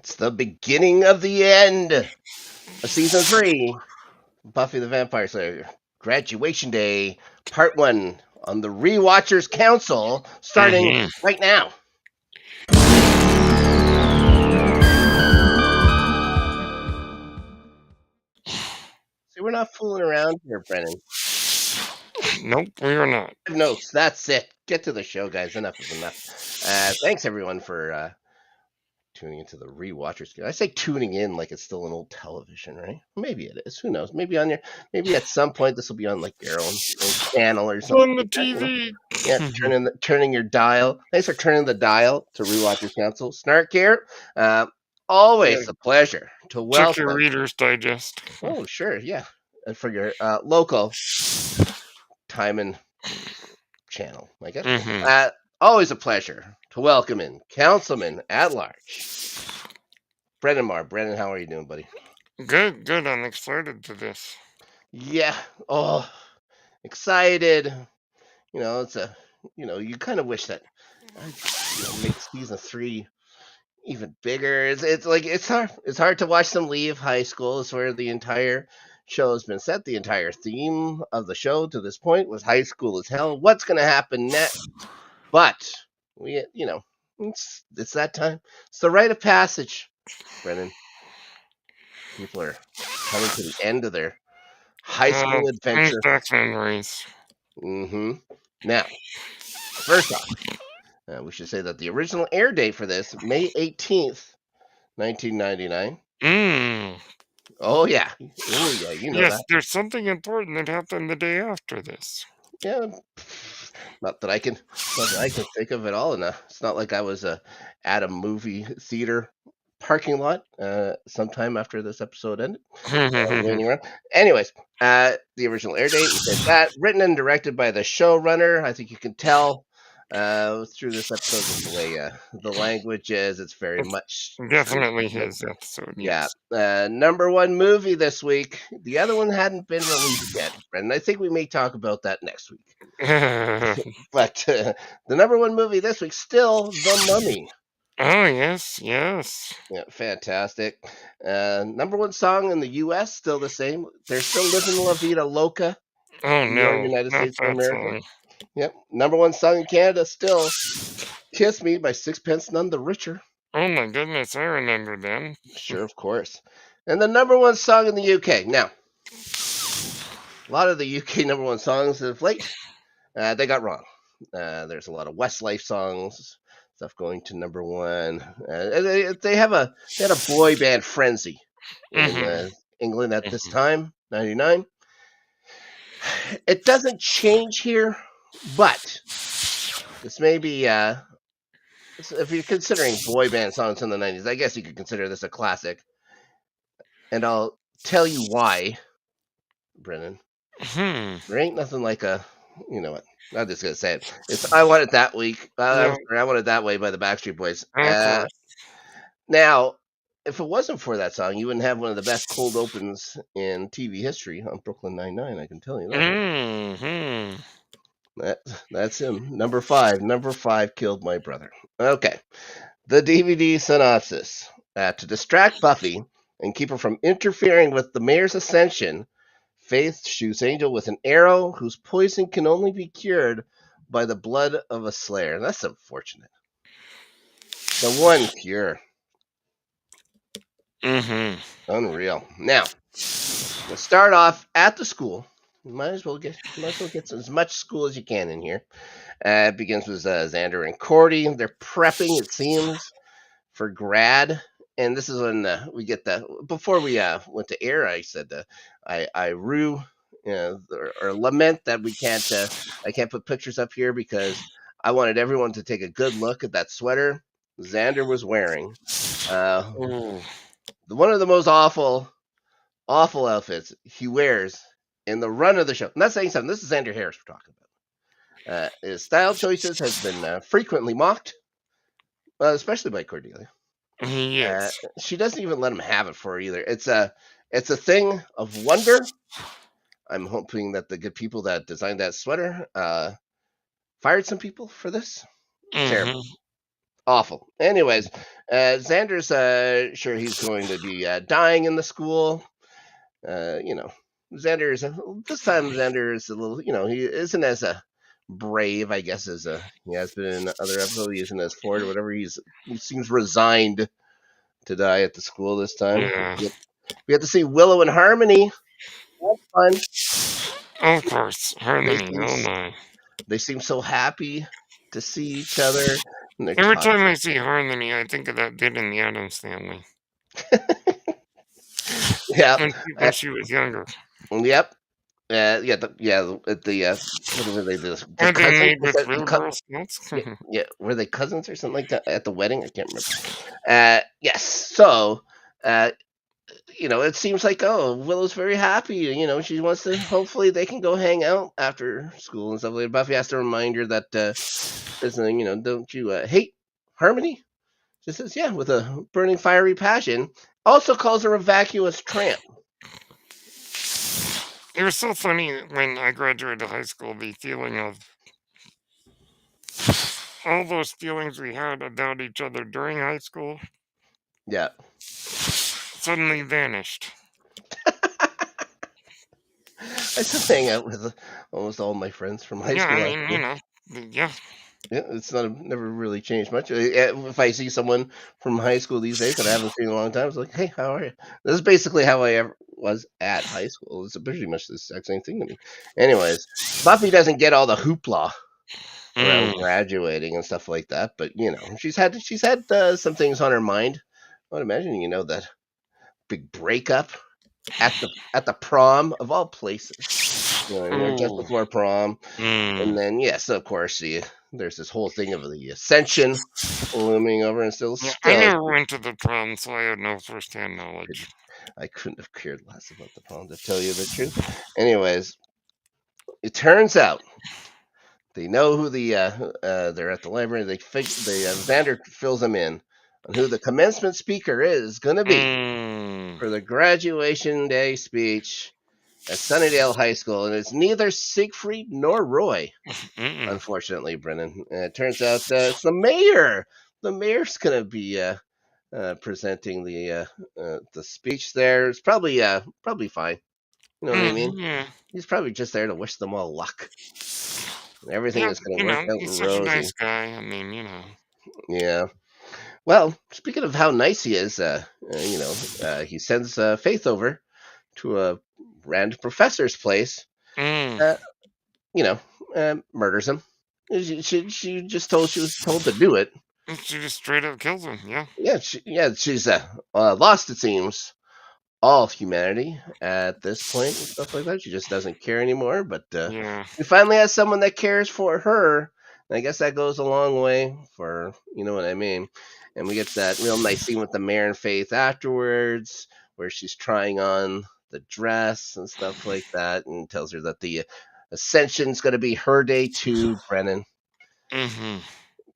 It's the beginning of the end of season 3, Buffy the Vampire Slayer, Graduation Day, Part 1 on the Rewatchers Council, starting Mm-hmm. right now. See, we're not fooling around here, Brennan. Nope, we are not. Notes, that's it. Get to the show, guys. Enough is enough. Thanks, everyone, for tuning into the Rewatchers. I say tuning in like it's still an old television, right? Maybe it is. Who knows? Maybe maybe at some point this will be on like your own channel or something On the like that. TV. Yeah, turning your dial. Thanks for turning the dial to Rewatchers Council. Snark here. Always a pleasure to Check your welcome. Reader's Digest. Oh, sure, yeah, for your local time and channel, I guess. Mm-hmm. Always a pleasure to welcome in Councilman at Large, Brennan Marr. Brennan, how are you doing, buddy? Good. I'm excited to this. Yeah. Oh, excited. It's you kind of wish that make season 3 even bigger. It's like it's hard to watch them leave high school. It's where the entire show has been set. The entire theme of the show to this point was high school as hell. What's going to happen next? But it's that time. It's the rite of passage, Brennan. People are coming to the end of their high school Brings adventure. back memories. Mm-hmm. Now, first off, we should say that the original air date for this, May 18th, 1999. Oh, yeah. Oh, yeah, you know Yes, that. there's something important that happened the day after this. Yeah. Not that I can think of it all. And it's not like I was at a movie theater parking lot sometime after this episode ended. Waiting around. Anyways, the original air date, we said that. Written and directed by the showrunner. I think you can tell through this episode the way the language is. It's very much Definitely his episode, yeah. yes. Number one movie this week. The other one hadn't been released yet, and I think we may talk about that next week. But the number one movie this week, still The Mummy. Oh, yes. Yeah, fantastic. Number one song in the U.S. still the same. They're still living La Vida Loca Oh, in the no, United not States of that America. song. Yep. Number one song in Canada still Kiss Me by Sixpence None the Richer. Oh, my goodness, I remember them. Sure, of course. And the number one song in the UK. Now, a lot of the UK number one songs of late, they got wrong. There's a lot of Westlife songs, stuff going to number one. They had a boy band frenzy in England at this time, 99. It doesn't change here, but this may be, if you're considering boy band songs in the 90s, I guess you could consider this a classic. And I'll tell you why, Brennan. There ain't nothing like you know what? I'm just gonna say it. It's "I Want It That Week." I Want It That Way by the Backstreet Boys. Now, if it wasn't for that song, you wouldn't have one of the best cold opens in TV history on Brooklyn Nine-Nine. I can tell you that. That's him. Number 5. Number 5 killed my brother. Okay. The DVD synopsis: to distract Buffy and keep her from interfering with the mayor's ascension, Faith shoots Angel with an arrow whose poison can only be cured by the blood of a slayer. That's unfortunate. The one cure. Unreal. Now, let's start off at the school. You might as well get as much school as you can in here. It begins with Xander and Cordy. They're prepping, it seems, for grad. And this is when we get before we went to air, I said I rue or lament that I can't put pictures up here because I wanted everyone to take a good look at that sweater Xander was wearing. One of the most awful outfits he wears in the run of the show. I'm not saying something. This is Xander Harris we're talking about. His style choices has been frequently mocked, especially by Cordelia. Yes. She doesn't even let him have it for her either. It's a thing of wonder. I'm hoping that the good people that designed that sweater fired some people for this. Terrible. Awful. Anyways, Xander's sure he's going to be dying in the school. You know, Xander is this time. Xander is a little. You know, he isn't as brave, I guess, as he has been in other episodes. He isn't as forward or whatever. He seems resigned to die at the school this time. Yeah. We have to see Willow and Harmony. That's fun. Of course. They Harmony. seem Oh my. they seem so happy to see each other, and they're Every talking. time I see Harmony, I think of that bit in the Addams Family Yeah. when she was younger. Yep. The what were they? The Were they cousins? made with real Girl Scouts? Yeah, were they cousins or something like that at the wedding? I can't remember. Yes. So, uh, it seems like Willow's very happy. She wants to. Hopefully, they can go hang out after school and stuff like that. Buffy has to remind her that listen, don't you hate Harmony? She says, yeah, with a burning fiery passion. Also calls her a vacuous tramp. It was so funny when I graduated high school, the feeling of all those feelings we had about each other during high school Yeah. suddenly vanished. I still hang out with almost all my friends from high Yeah, I school, mean, actually. yeah. Yeah, it's never really changed much. If I see someone from high school these days that I haven't seen in a long time, it's like, hey, how are you? This is basically how I ever was at high school. It's pretty much the exact same thing to me. Anyways, Buffy doesn't get all the hoopla around Mm, graduating and stuff like that, but she's had some things on her mind. I would imagine that big breakup at the prom of all places. Just ooh, before prom. And mm. then, yes, of course, there's this whole thing of the Ascension looming over, and Yeah, I still, never went to the prom, so I have no first-hand knowledge. I couldn't have cared less about the prom, to tell you the truth. Anyways, it turns out they know who they're at the library. Xander fills them in on who the commencement speaker is going to be Mm, for the graduation day speech at Sunnydale High School, and it's neither Siegfried nor Roy. mm-mm. Unfortunately, Brennan. It turns out it's the mayor. The mayor's going to be presenting the speech there. It's probably fine. You know what I mean? Yeah, He's probably just there to wish them all luck. Everything yeah, is going to work out he's such a rosy. nice guy. I mean, Yeah. Well, speaking of how nice he is, he sends Faith over to a random professor's place. mm. Uh, Murders him. She was told to do it. She just straight up kills him. Yeah, She's lost, it seems, all humanity at this point and stuff like that. She just doesn't care anymore. But yeah. she finally has someone that cares for her. And I guess that goes a long way for, you know what I mean. And we get that real nice scene with the mayor and Faith afterwards, where she's trying on the dress and stuff like that, and tells her that the Ascension's going to be her day too, Brennan. Mm-hmm.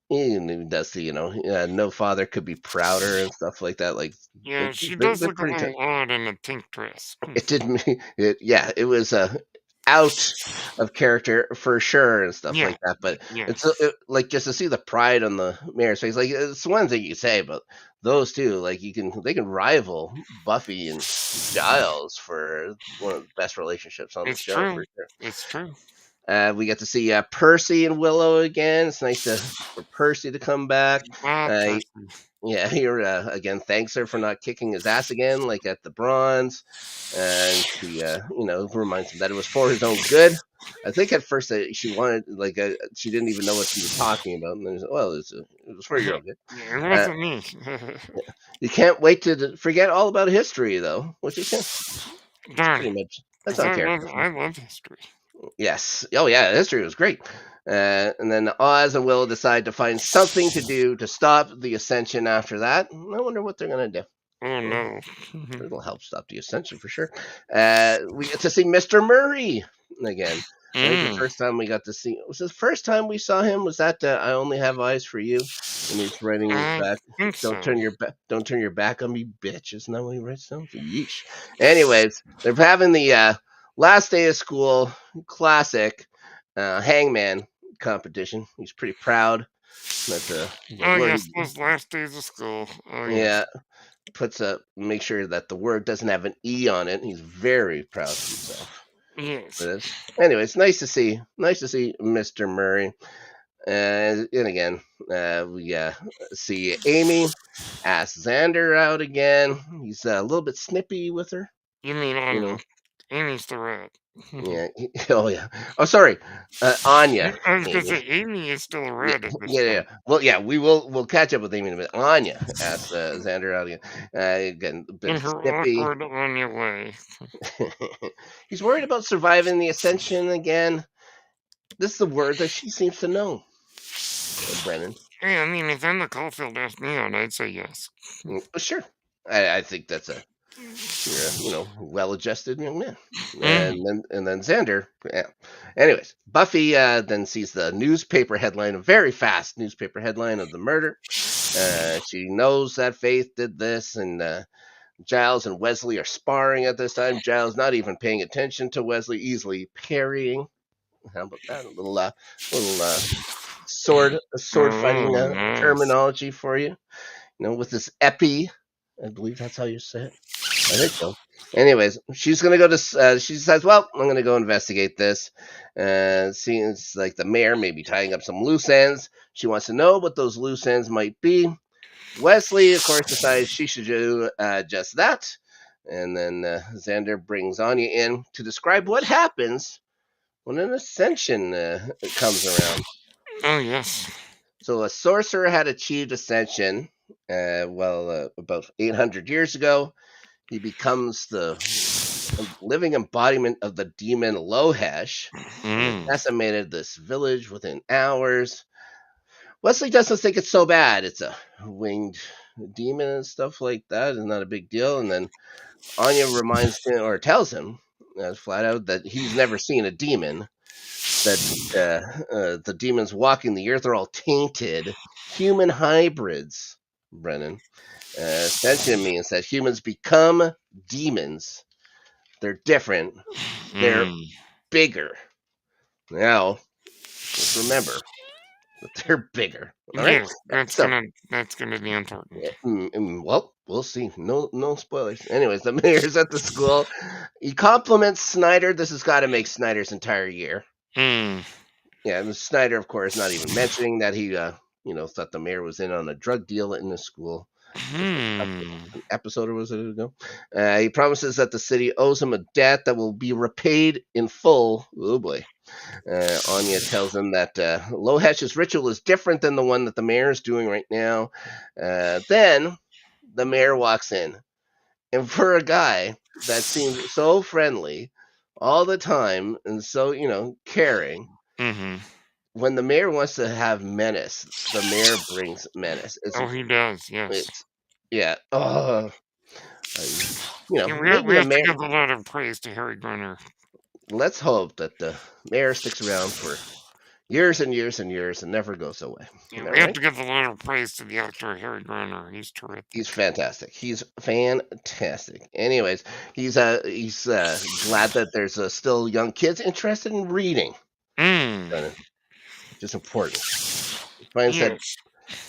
He even does the, no father could be prouder and stuff like that. Like, Yeah, she they're, does they're look a pretty little odd in a pink dress. it didn't it was out of character for sure and stuff Yeah, like that, but yeah. like just to see the pride on the mayor's face, like it's one thing you say, but those two, like they can rival Buffy and Giles for one of the best relationships on the It's show true. for sure. It's true. We get to see Percy and Willow again. It's nice for Percy to come back. Ah, uh, person. yeah, he again thanks her for not kicking his ass again, like at the bronze, and she, reminds him that it was for his own good. I think at first she wanted, like, she didn't even know what she was talking about, and then well, it was for your own good. Yeah, it Uh, wasn't me. you can't wait to forget all about history, though, which is it's Darn. pretty much that's Because on character. I love history. Yes. Oh yeah, history was great. And then Oz and Will decide to find something to do to stop the Ascension after that. I wonder what they're gonna do. Oh Hmm. no. It'll help stop the Ascension for sure. We get to see Mr. Murray again. I think the Mm, first time we got to see was the first time we saw him was that I only have eyes for you, and he's writing I back. think so. Don't turn your back on me, bitch. Isn't that what he writes down? Yeesh. Anyways, they're having the last day of school classic hangman competition. He's pretty proud. That's the Oh, word. yes, those last days of school. Oh, yes. Yeah, make sure that the word doesn't have an E on it. He's very proud of himself for Yes. this. Anyway, it's nice to see Mr. Murray. And again, we see Amy ask Xander out again. He's a little bit snippy with her, You mean you Anya. know. Amy's the rat. Yeah. Oh yeah. Oh, sorry. Anya. I was going to Amy. say, Amy is still a Yeah, rat at this yeah, yeah. point. Well, yeah, we'll catch up with Amy in a minute. Anya asked Xander out again. Again, a bit In her snippy. awkward Anya way. He's worried about surviving the Ascension again. This is the word that she seems to know, Brennan. Hey, I mean, if Emma Caulfield asked me out, I'd say yes. Sure. I think that's you're a well-adjusted young man. Mm. And then Xander. Yeah. Anyways, Buffy then sees the newspaper headline, a very fast newspaper headline of the murder. She knows that Faith did this, and Giles and Wesley are sparring at this time. Giles not even paying attention to Wesley, easily parrying. How about that? A little sword Oh, fighting nice. terminology for you. With this epi. I believe that's how you say it. I think so. Anyways, she's gonna go to. She says, "Well, I'm gonna go investigate this." Seems like the mayor may be tying up some loose ends. She wants to know what those loose ends might be. Wesley, of course, decides she should do just that. And then Xander brings Anya in to describe what happens when an ascension comes around. Oh, yes. So a sorcerer had achieved ascension, about 800 years ago. He becomes the living embodiment of the demon Lohesh, and it Mm. decimated this village within hours. Wesley doesn't think it's so bad. It's a winged demon and stuff like that. It's not a big deal. And then Anya reminds him or tells him flat out that he's never seen a demon. That the demons walking the earth are all tainted human hybrids. Brennan, Ascension means that humans become demons. They're different. They're Mm. bigger. Now, just remember that they're bigger. All right. Yes, that's So, gonna be important. well, we'll see. No spoilers. Anyways, the mayor's at the school. He compliments Snyder. This has got to make Snyder's entire year. Mm. Yeah, and Snyder, of course, not even mentioning that he, thought the mayor was in on a drug deal in the school. Just Hmm. an episode or was it ago? He promises that the city owes him a debt that will be repaid in full. Oh boy. Anya tells him that Lohesh's ritual is different than the one that the mayor is doing right now. Then the mayor walks in. And for a guy that seems so friendly all the time and so, caring, Mm-hmm. when the mayor wants to have menace, the mayor brings menace. Oh, he does. Yes. It's, yeah. Oh, Yeah, maybe we the have to mayor. give a lot of praise to Harry Garner. Let's hope that the mayor sticks around for years and years and years and never goes away. Yeah, All we have right. to give a lot of praise to the actor Harry Garner. He's He's terrific. fantastic. He's fantastic. Anyways, he's glad that there's still young kids interested in reading, Mm. which is important. He finds that Yes.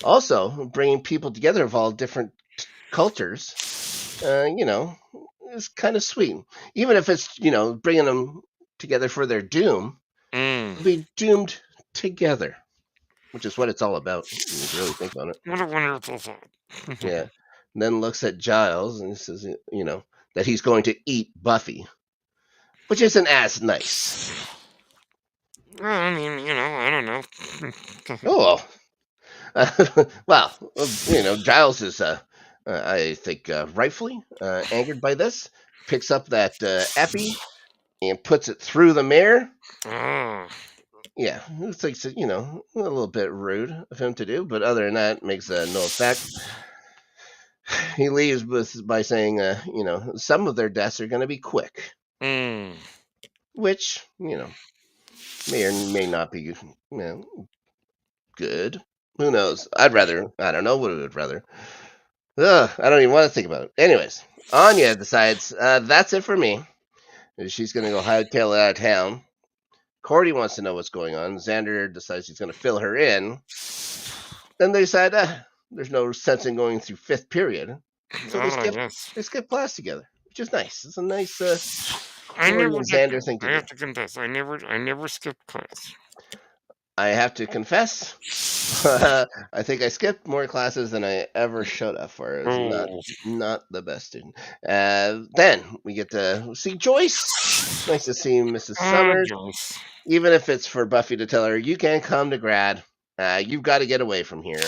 also bringing people together of all different cultures, is kind of sweet. Even if it's bringing them together for their doom, Mm. they'll be doomed together, which is what it's all about. When you really think on it. What a wonderful thought. Yeah. And then looks at Giles and says, that he's going to eat Buffy, which isn't as nice. Well, I mean, I don't know. Oh, well, Giles is, I think, rightfully angered by this. Picks up that epi and puts it through the mayor. Oh. Yeah, it thinks it, a little bit rude of him to do, but other than that, makes no effect. He leaves by saying, some of their deaths are going to be quick, Mm. which, may or may not be, good. Who knows? I don't know what I would rather. Ugh, I don't even want to think about it. Anyways, Anya decides, that's it for me. She's going to go hightail it out of town. Cordy wants to know what's going on. Xander decides he's going to fill her in. then they said, there's no sense in going through fifth period. So Ah, yes. they skip class together, which is nice. It's a nice I Corey never and did Xander that. thing to I do. have to confess, I never skipped class. I have to confess, I think I skipped more classes than I ever should have for. It was Oh, not the best student. Then we get to see Joyce. It's nice to see Mrs. Summers, Joyce. even if it's for Buffy to tell her you can't come to grad. You've got to get away from here.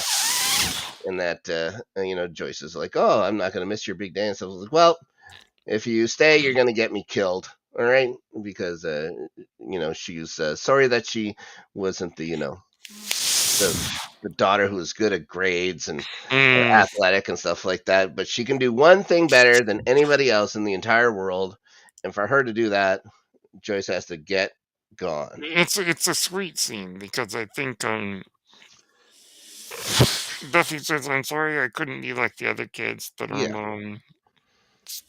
And that Joyce is like, oh, I'm not going to miss your big dance. I was like, well, if you stay, you're going to get me killed. All right, because she's sorry that she wasn't the daughter who was good at grades and Mm, athletic and stuff like that. But she can do one thing better than anybody else in the entire world, and for her to do that, Joyce has to get gone. it's a sweet scene because I think Buffy says, "I'm sorry I couldn't be like the other kids," but Yeah,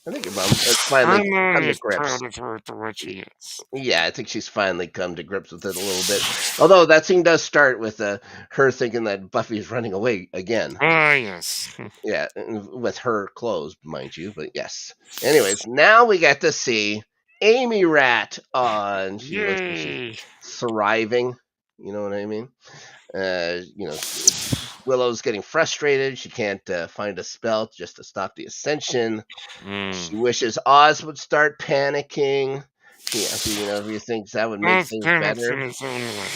I think your mom has finally her mom come to is grips. proud of her for what she is. Yeah, I think she's finally come to grips with it a little bit. Although that scene does start with her thinking that Buffy is running away again. Ah, yes. Yeah, with her clothes, mind you. But yes. Anyways, now we get to see Amy Rat on. She looks like she's Yay. thriving. You know what I mean? Willow's getting frustrated. She can't find a spell just to stop the Ascension. Mm. She wishes Oz would start panicking. He thinks that would make Oz things panics in better. his own way.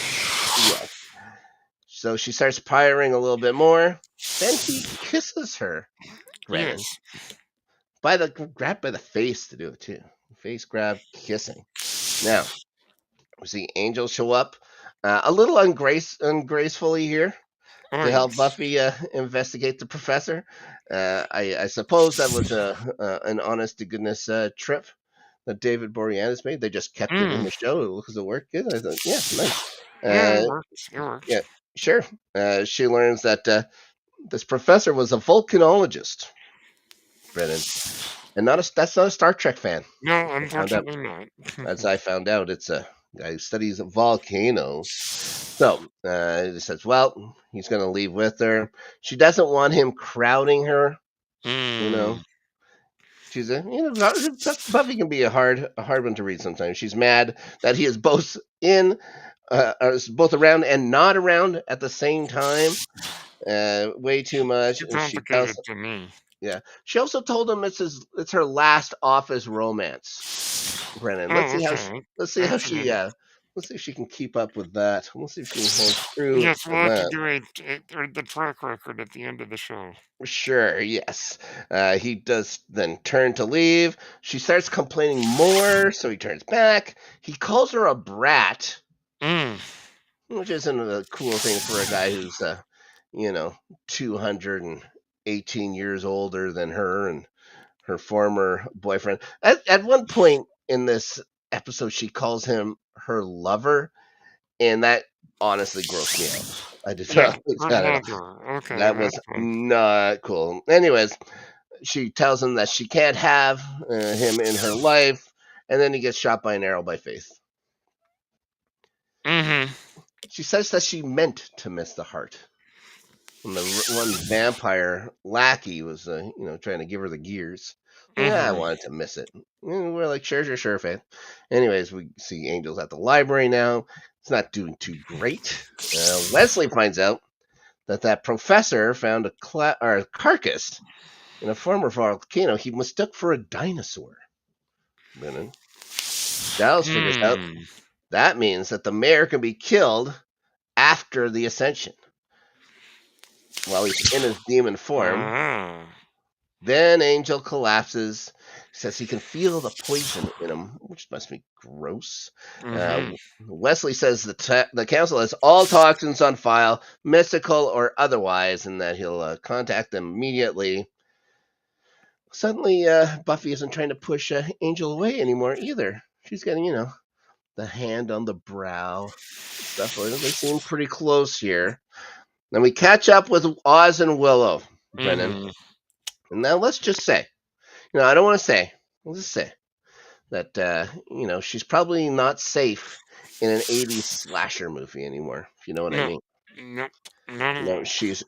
Yeah. So she starts piring a little bit more. Then he kisses her, Yes. Brennan, grabbed by the face to do it too. Face grab, kissing. Now we see Angel show up, a little ungracefully here Oh, to help yes. Buffy investigate the professor. I suppose that was an honest to goodness trip that David Boreanaz made. They just kept it in Mm. the show because it worked good. I thought, yeah, nice. Yeah, it Uh, works. It works. yeah, sure. She learns that this professor was a volcanologist, Brennan, and that's not a Star Trek fan. No, I found out, unfortunately not. as I found out, it's a guy who studies volcanoes. So he says, well, he's going to leave with her. She doesn't want him crowding her. You know, Mm. she's Buffy can be a hard one to read sometimes. She's mad that he is both is both around and not around at the same time. Way too much. Too And she tells complicated to me. Yeah. She also told him it's her last office romance. Brennan, Oh, okay. let's see how That's she neat. let's see if she can keep up with that. Let's see if she can hold true Yes, to we'll have to that. do the track record at the end of the show. Sure, yes. He does then turn to leave. She starts complaining more, so he turns back. He calls her a brat, Mm. which isn't a cool thing for a guy who's you know, 218 years older than her and her former boyfriend. At one point in this episode, she calls him her lover, and that honestly grossed me out. I did Yeah, not like her that at all. lover. Okay, That was that's fine. not cool. Anyways, she tells him that she can't have him in her life, and then he gets shot by an arrow by Faith. Mm-hmm. She says that she meant to miss the heart. When the one vampire lackey was, trying to give her the gears. Yeah, I Mm-hmm. wanted to miss it. We're like, sure, Faith. Anyways, we see Angels at the library now. It's not doing too great. Wesley finds out that professor found a carcass in a former volcano he mistook for a dinosaur. Brennan. Giles figures out Hmm. that means that the mayor can be killed after the ascension while he's in his demon form. Ah. Then Angel collapses, says he can feel the poison in him, which must be gross. Mm-hmm. Wesley says the council has all toxins on file, mystical or otherwise, and that he'll contact them immediately. Suddenly, Buffy isn't trying to push Angel away anymore either. She's getting, the hand on the brow, stuff like that. They seem pretty close here. Then we catch up with Oz and Willow, Brennan. Mm-hmm. And now let's just say, I don't want to say, let's just say that, she's probably not safe in an 80s slasher movie anymore, if you know what I No. mean. Nope. Not at No, all. she's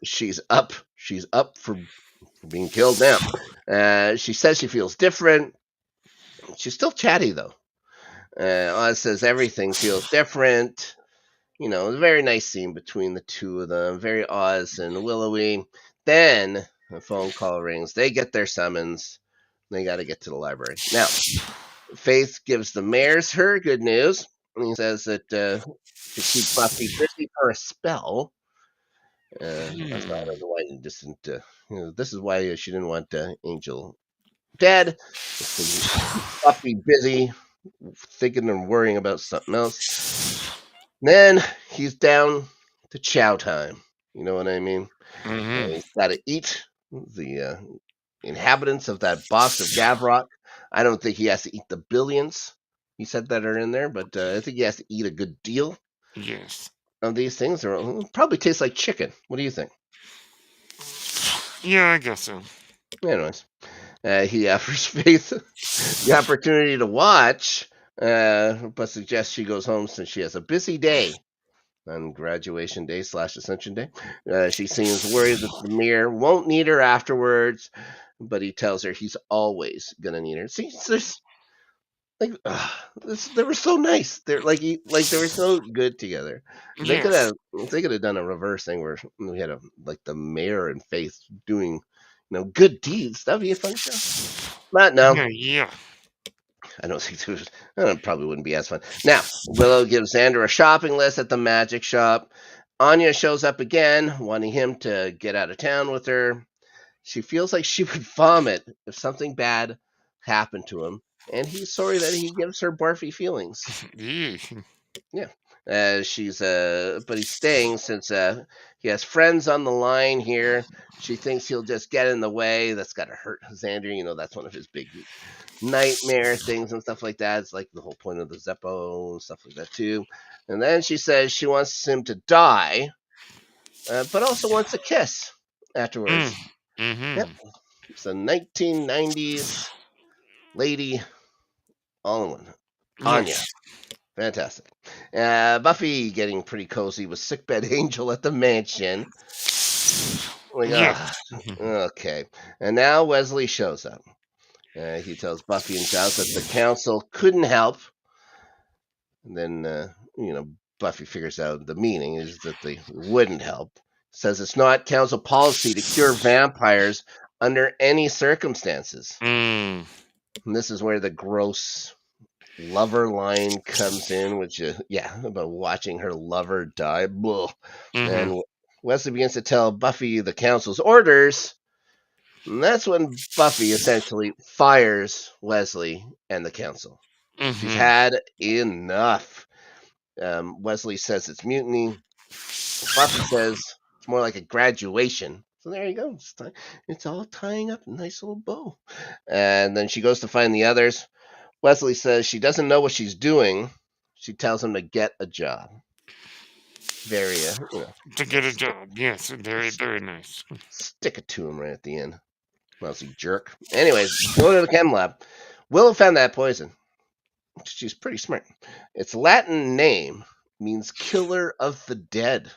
up. She's up for being killed now. She says she feels different. She's still chatty though. Oz says everything feels different. A very nice scene between the two of them, very Oz and willowy. Then a phone call rings. They get their summons. They got to get to the library. Now, Faith gives the mayor's her good news. And he says that to keep Buffy busy for a spell. I don't know why he just didn't. This is why she didn't want Angel dead. It's to keep Buffy busy, thinking and worrying about something else. Then he's down to chow time. You know what I mean? He's got to eat the inhabitants of that box of Gavrok. I don't think he has to eat the billions he said that are in there, but I think he has to eat a good deal Yes. of these things. Probably taste like chicken. What do you think? Yeah, I guess so. Anyways, he offers Faith the opportunity to watch, but suggests she goes home since she has a busy day on graduation day / Ascension day. She seems worried that the mayor won't need her afterwards, but he tells her he's always gonna need her. See, there's like they were so nice. They're like they were so good together. Yes. They could have done a reverse thing where we had like the mayor and Faith doing good deeds. That'd be a fun show. But no, Yeah. I don't think it probably wouldn't be as fun. Now, Willow gives Xander a shopping list at the magic shop. Anya shows up again, wanting him to get out of town with her. She feels like she would vomit if something bad happened to him, and he's sorry that he gives her barfy feelings. Yeah. Yeah. But he's staying since he has friends on the line here. She thinks he'll just get in the way. That's got to hurt Xander. That's one of his big nightmare things and stuff like that. It's like the whole point of the Zeppo and stuff like that too. And then she says she wants him to die, but also wants a kiss afterwards. Yep. It's a 1990s lady all in one. Anya. Yes. Fantastic. Buffy getting pretty cozy with sickbed Angel at the mansion. Like, Yes. okay. And now Wesley shows up. He tells Buffy and Giles that the council couldn't help. And then, Buffy figures out the meaning is that they wouldn't help. Says it's not council policy to cure vampires under any circumstances. And this is where the gross lover line comes in, which about watching her lover die. And Wesley begins to tell Buffy the council's orders, and that's when Buffy essentially fires Wesley and the council. She's had enough. Wesley says it's mutiny. Buffy says it's more like a graduation. So there you go. It's all tying up a nice little bow. And then she goes to find the others. Wesley says she doesn't know what she's doing. She tells him to get a job. Very, To get a job. Yes. Very, very nice. stick it to him right at the end. Lousy jerk. Anyways, go to the chem lab. Willow found that poison. She's pretty smart. Its Latin name means killer of the dead,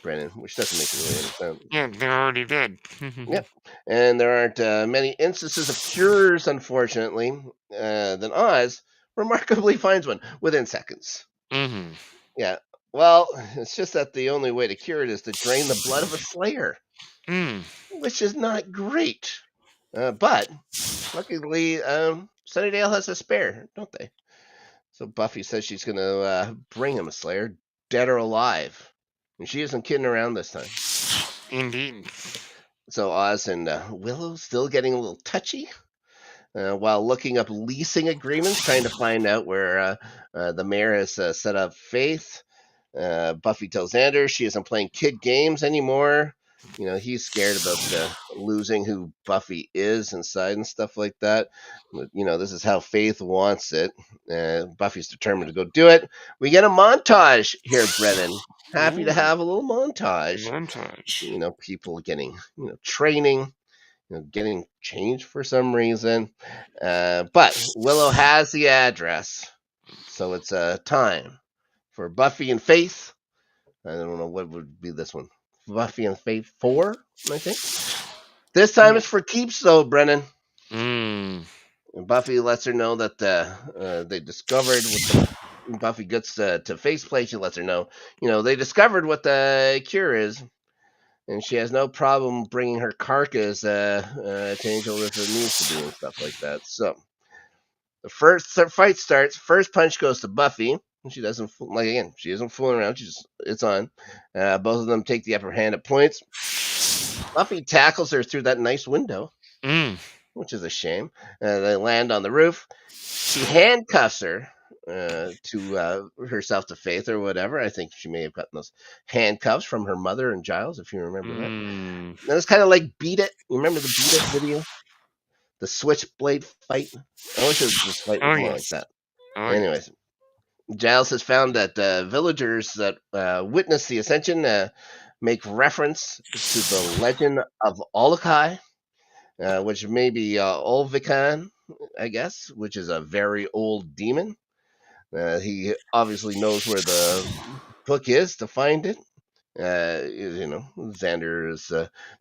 Brennan, which doesn't make really any sense. Yeah, they're already dead. Yep. And there aren't many instances of cures, unfortunately. Then Oz remarkably finds one within seconds. Yeah. Well, it's just that the only way to cure it is to drain the blood of a slayer, which is not great. But luckily, Sunnydale has a spare, don't they? So Buffy says she's going to bring him a slayer, dead or alive. And she isn't kidding around this time. Indeed. So Oz and Willow still getting a little touchy while looking up leasing agreements, trying to find out where the mayor has set up Faith. Buffy tells Xander she isn't playing kid games anymore. He's scared about losing who Buffy is inside and stuff like that. This is how Faith wants it. Buffy's determined to go do it. We get a montage here, Brennan. Happy to have a little montage. People getting, training, getting changed for some reason. But Willow has the address. So it's time for Buffy and Faith I don't know what would be this one. Buffy and Faith 4, I think. This time it's for keeps, though, Brennan. Mm. And Buffy lets her know that they discovered what the Buffy gets to faceplate. She lets her know, they discovered what the cure is, and she has no problem bringing her carcass to Angel if it needs to be and stuff like that. So the first fight starts. First punch goes to Buffy. She doesn't she isn't fooling around. It's on. Both of them take the upper hand at points. Buffy tackles her through that nice window, which is a shame. They land on the roof. She handcuffs her to herself to Faith or whatever. I think she may have gotten those handcuffs from her mother and Giles, if you remember that. And it's kind of like Beat It. You remember the Beat It video? The switchblade fight? I wish this fight was more like that. Anyways, Giles has found that villagers that witness the Ascension make reference to the legend of Olokai, which may be Olvikan, I guess, which is a very old demon. He obviously knows where the book is to find it. Xander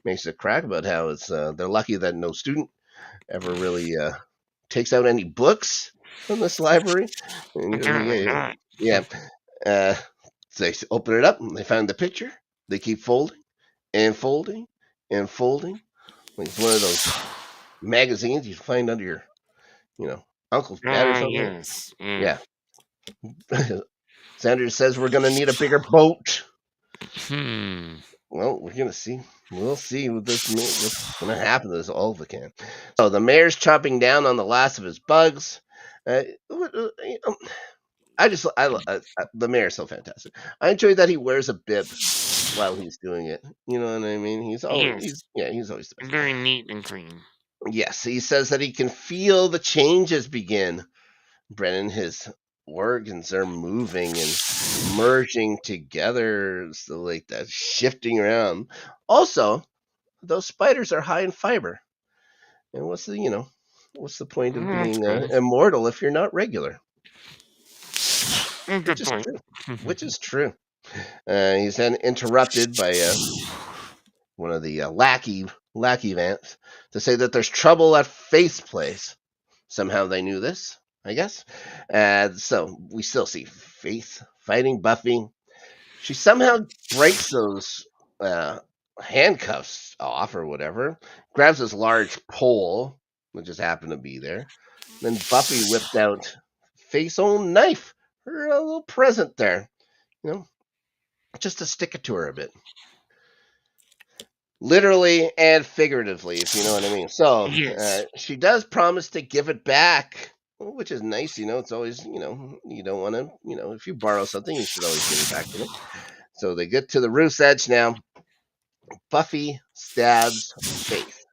makes a crack about how they're lucky that no student ever really takes out any books from this library. Yeah. They open it up and they find the picture. They keep folding and folding and folding. Like it's one of those magazines you find under your, uncle's bed or something. Yes. Yeah. Xander says we're going to need a bigger boat. Well, we're going to see. We'll see what's going to happen to this Olvikan. So the mayor's chopping down on the last of his bugs. The mayor's so fantastic. I enjoy that he wears a bib while he's doing it. You know what I mean? He's always very neat and clean. Yes, he says that he can feel the changes begin. Brennan, his organs are moving and merging together, so like that, shifting around. Also, those spiders are high in fiber. And what's the point of being immortal if you're not regular? Which is true. He's then interrupted by one of the lackey vamps to say that there's trouble at Faith's place. Somehow they knew this, I guess. So we still see Faith fighting Buffy. She somehow breaks those handcuffs off or whatever, grabs this large pole, which just happened to be there. Then Buffy whipped out Faith's own knife, her little present there, just to stick it to her a bit. Literally and figuratively, if you know what I mean. So she does promise to give it back, which is nice. It's always, you don't want to, if you borrow something, you should always give it back to them. So they get to the roof's edge now. Buffy stabs Faith.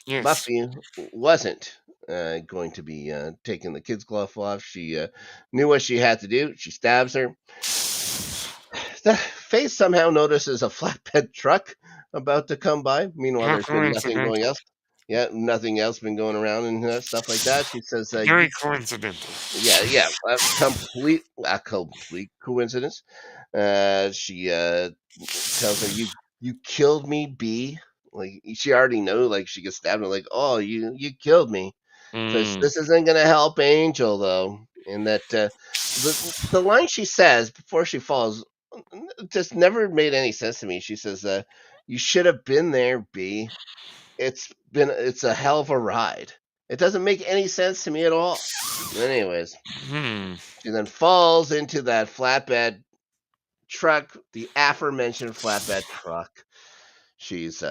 Yes. Buffy wasn't going to be taking the kid's glove off. She knew what she had to do. She stabs her. Faith somehow notices a flatbed truck about to come by. Meanwhile, there's been nothing going else. Yeah, nothing else been going around and stuff like that. She says, "Very coincidental." Yeah, a complete coincidence. She tells her, "You killed me, B." Like she already knows. Like she gets stabbed. And like, "Oh, you killed me." Because this isn't gonna help Angel though. And that the line she says before she falls just never made any sense to me. She says, "You should have been there, B. It's a hell of a ride." It doesn't make any sense to me at all. Anyways, she then falls into that flatbed truck, the aforementioned flatbed truck. She's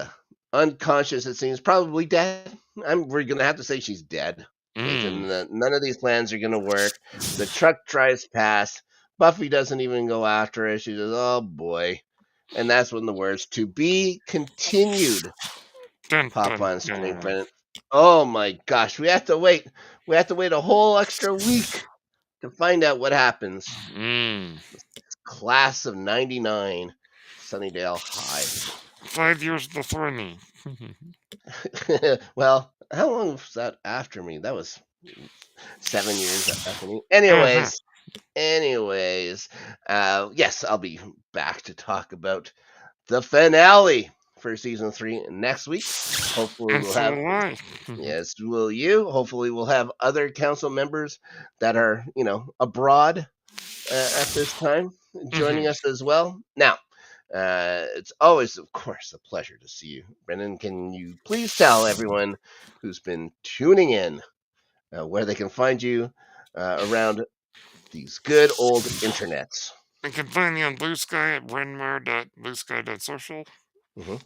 unconscious, it seems, probably dead. We're gonna have to say she's dead. None of these plans are gonna work. The truck drives past. Buffy doesn't even go after it. She says, "Oh boy," and that's when the words "to be continued" pop on screen. Brennan. Oh my gosh, we have to wait. We have to wait a whole extra week to find out what happens. Class of '99, Sunnydale High. 5 years before me. Well, how long was that after me? That was 7 years after me. Anyways, Anyways, yes, I'll be back to talk about the finale for season 3 next week. Hopefully, And we'll so have. will I. Yes, will you? Hopefully, we'll have other council members that are, abroad at this time joining us as well. Now, it's always, of course, a pleasure to see you. Brendan, can you please tell everyone who's been tuning in where they can find you around these good old internets? You can find me on Blue Sky at brenmar.bluesky.social. Hmm.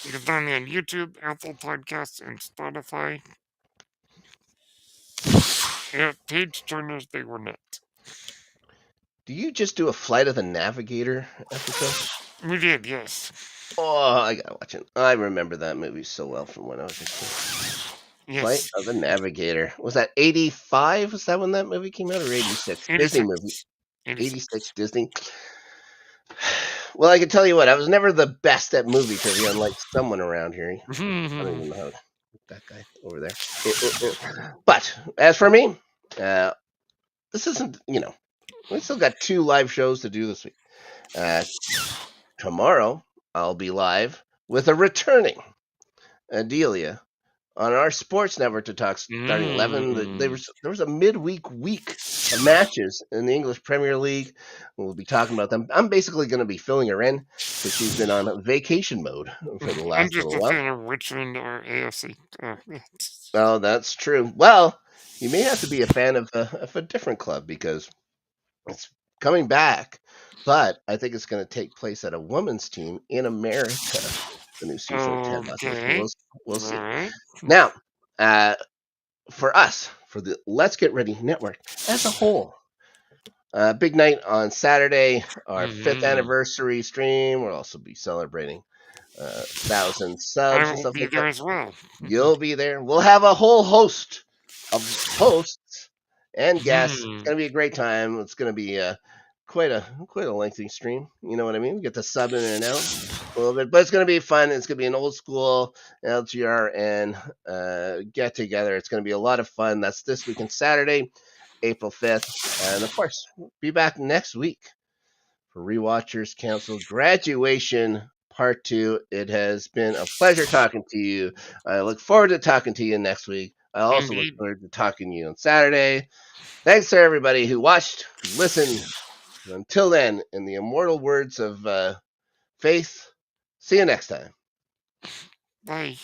You can find me on YouTube, Apple Podcasts, and Spotify at Page Turners They Were Not. Do you just do a Flight of the Navigator episode? We did, yes. Oh, I gotta watch it. I remember that movie so well from when I was a kid. Flight Yes. of the Navigator. Was that 85? Was that when that movie came out, or 86? Disney 86. movie. 86 86. Disney. Well, I can tell you what, I was never the best at movie trivia, unlike someone around here. I don't even know how to that guy over there. But as for me, this isn't, we still got 2 live shows to do this week. Tomorrow, I'll be live with a returning Adelia on our sports network to talk starting 11. There was a midweek week of matches in the English Premier League. We'll be talking about them. I'm basically going to be filling her in because she's been on vacation mode for the I'm last just little a while. fan of Richmond or AFC. Oh, that's true. Well, you may have to be a fan of a different club because it's coming back, but I think it's going to take place at a women's team in America. The new season of Ted Lasso. So Okay. we'll see. Alright. Now, for us, for the Let's Get Ready Network as a whole, big night on Saturday, our 5th anniversary stream. We'll also be celebrating 1,000 subs I and will stuff be like there that. as well. You'll be there. We'll have a whole host of hosts and guests. It's gonna be a great time. It's gonna be quite a lengthy stream. You know what I mean? We get to sub in and out a little bit, but it's gonna be fun. It's gonna be an old school LGRN get together. It's gonna be a lot of fun. That's this weekend, Saturday, April 5th, and of course, we'll be back next week for Rewatchers Council Graduation Part 2. It has been a pleasure talking to you. I look forward to talking to you next week. I also look Indeed. forward to talking to you on Saturday. Thanks to everybody who watched, who listened. Until then, in the immortal words of Faith, see you next time. Bye.